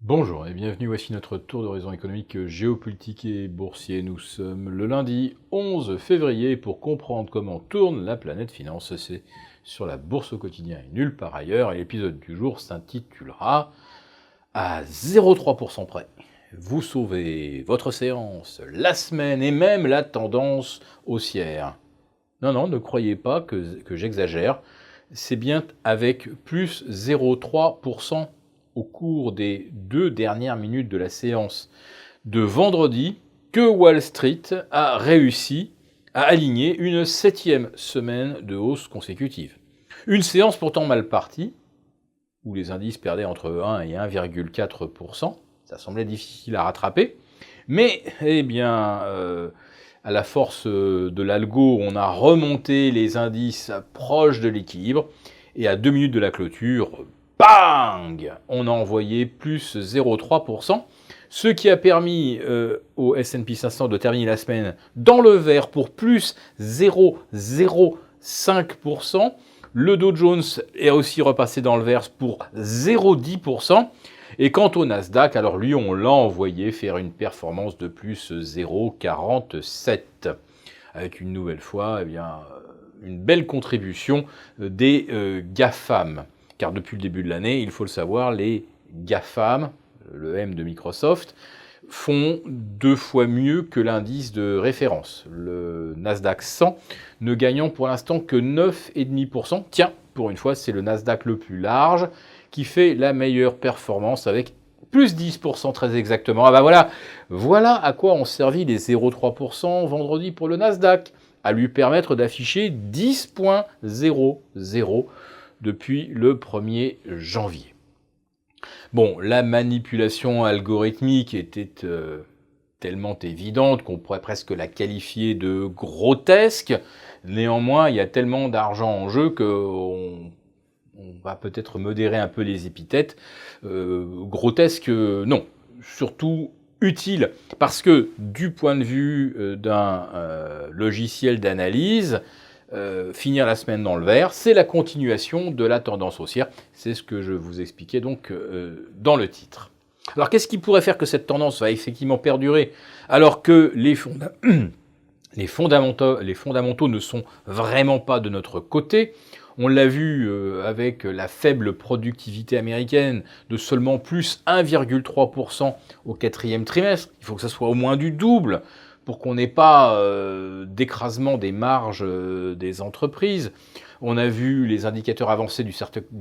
Bonjour et bienvenue, voici notre tour d'horizon économique, géopolitique et boursier. Nous sommes le lundi 11 février pour comprendre comment tourne la planète finance. C'est sur la bourse au quotidien et nulle part ailleurs. Et l'épisode du jour s'intitulera « À 0,3% près, vous sauvez votre séance, la semaine et même la tendance haussière ». Non, ne croyez pas que j'exagère. C'est bien avec plus 0,3% au cours des 2 dernières minutes de la séance de vendredi que Wall Street a réussi à aligner une 7e semaine de hausse consécutive. Une séance pourtant mal partie, où les indices perdaient entre 1 et 1,4%. Ça semblait difficile à rattraper. Mais, à la force de l'algo, on a remonté les indices proches de l'équilibre. Et à 2 minutes de la clôture, bang, on a envoyé plus 0,3%, ce qui a permis au S&P 500 de terminer la semaine dans le vert pour plus 0,05%. Le Dow Jones est aussi repassé dans le vert pour 0,10%. Et quant au Nasdaq, alors lui, on l'a envoyé faire une performance de plus 0,47, avec une nouvelle fois, une belle contribution des GAFAM. Car depuis le début de l'année, il faut le savoir, les GAFAM, le M de Microsoft, font 2 fois mieux que l'indice de référence. Le Nasdaq 100 ne gagnant pour l'instant que 9,5%. Tiens, pour une fois, c'est le Nasdaq le plus large qui fait la meilleure performance avec plus 10% très exactement. Ah bah voilà à quoi ont servi les 0,3% vendredi pour le Nasdaq, à lui permettre d'afficher 10,00 depuis le 1er janvier. Bon, la manipulation algorithmique était tellement évidente qu'on pourrait presque la qualifier de grotesque. Néanmoins, il y a tellement d'argent en jeu qu'on va peut-être modérer un peu les épithètes. Grotesque, non. Surtout utile, parce que du point de vue d'un logiciel d'analyse, finir la semaine dans le vert, c'est la continuation de la tendance haussière. C'est ce que je vous expliquais donc dans le titre. Alors qu'est-ce qui pourrait faire que cette tendance va effectivement perdurer alors que les fondamentaux ne sont vraiment pas de notre côté? On l'a vu avec la faible productivité américaine de seulement plus 1,3% au 4e trimestre. Il faut que ça soit au moins du double pour qu'on n'ait pas d'écrasement des marges des entreprises. On a vu les indicateurs avancés du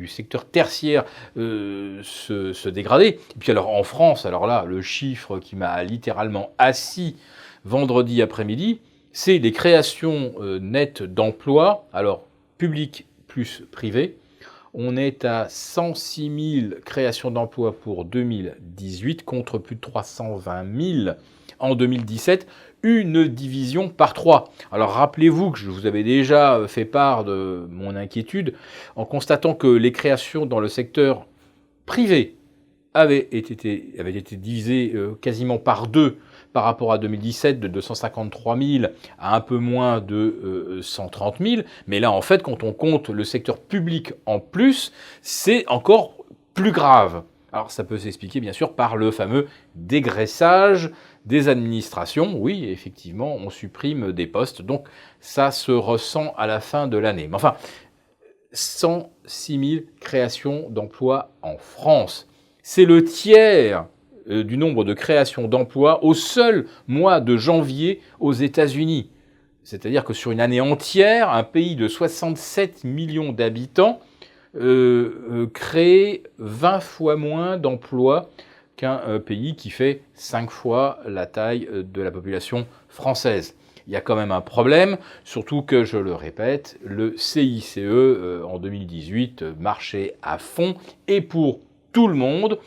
secteur tertiaire se dégrader. Et puis alors en France, alors là, le chiffre qui m'a littéralement assis vendredi après-midi, c'est les créations nettes d'emplois, alors public plus privé. On est à 106 000 créations d'emplois pour 2018 contre plus de 320 000 en 2017, une division par 3. Alors rappelez-vous que je vous avais déjà fait part de mon inquiétude en constatant que les créations dans le secteur privé avaient été divisées quasiment par 2 par rapport à 2017, de 253 000 à un peu moins de 130 000. Mais là, en fait, quand on compte le secteur public en plus, c'est encore plus grave. Alors, ça peut s'expliquer, bien sûr, par le fameux dégraissage des administrations. Oui, effectivement, on supprime des postes. Donc, ça se ressent à la fin de l'année. Mais enfin, 106 000 créations d'emplois en France. C'est le tiers du nombre de créations d'emplois au seul mois de janvier aux États-Unis. C'est-à-dire que sur une année entière, un pays de 67 millions d'habitants crée 20 fois moins d'emplois qu'un pays qui fait 5 fois la taille de la population française. Il y a quand même un problème, surtout que, je le répète, le CICE en 2018 marchait à fond et pour tout le monde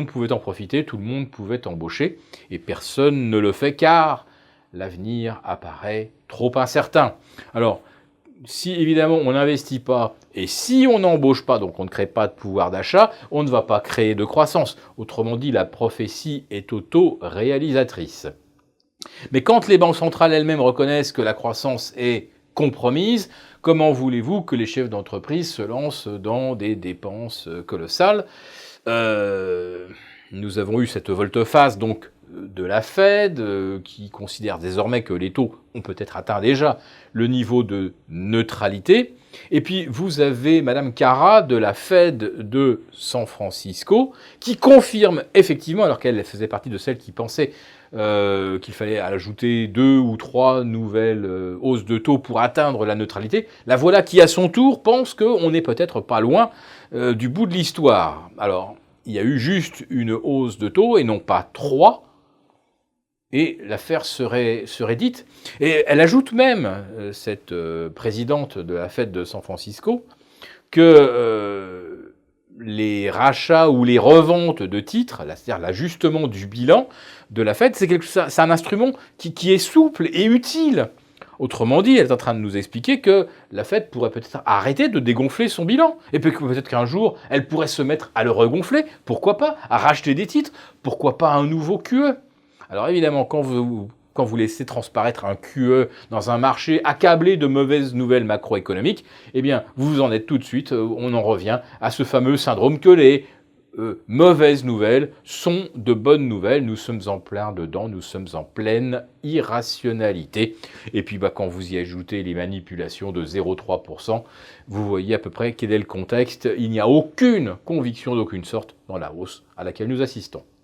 pouvait en profiter, tout le monde pouvait embaucher, et personne ne le fait car l'avenir apparaît trop incertain. Alors, si évidemment on n'investit pas, et si on n'embauche pas, donc on ne crée pas de pouvoir d'achat, on ne va pas créer de croissance. Autrement dit, la prophétie est auto-réalisatrice. Mais quand les banques centrales elles-mêmes reconnaissent que la croissance est compromise, comment voulez-vous que les chefs d'entreprise se lancent dans des dépenses colossales Nous avons eu cette volte-face donc de la Fed qui considère désormais que les taux ont peut-être atteint déjà le niveau de neutralité. Et puis vous avez Madame Cara de la Fed de San Francisco qui confirme effectivement, alors qu'elle faisait partie de celles qui pensaient qu'il fallait ajouter 2 ou 3 nouvelles hausses de taux pour atteindre la neutralité, la voilà qui à son tour pense qu'on n'est peut-être pas loin du bout de l'histoire. Alors, il y a eu juste une hausse de taux et non pas 3, et l'affaire serait dite. Et elle ajoute même, cette présidente de la Fed de San Francisco, que les rachats ou les reventes de titres, c'est-à-dire l'ajustement du bilan de la Fed, c'est un instrument qui est souple et utile. Autrement dit, elle est en train de nous expliquer que la Fed pourrait peut-être arrêter de dégonfler son bilan. Et puis peut-être qu'un jour, elle pourrait se mettre à le regonfler. Pourquoi pas? À racheter des titres. Pourquoi pas un nouveau QE? Alors évidemment, quand vous laissez transparaître un QE dans un marché accablé de mauvaises nouvelles macroéconomiques, eh bien, vous en êtes tout de suite, on en revient à ce fameux syndrome que les mauvaises nouvelles sont de bonnes nouvelles. Nous sommes en plein dedans, nous sommes en pleine irrationalité. Et puis quand vous y ajoutez les manipulations de 0,3%, vous voyez à peu près quel est le contexte. Il n'y a aucune conviction d'aucune sorte dans la hausse à laquelle nous assistons.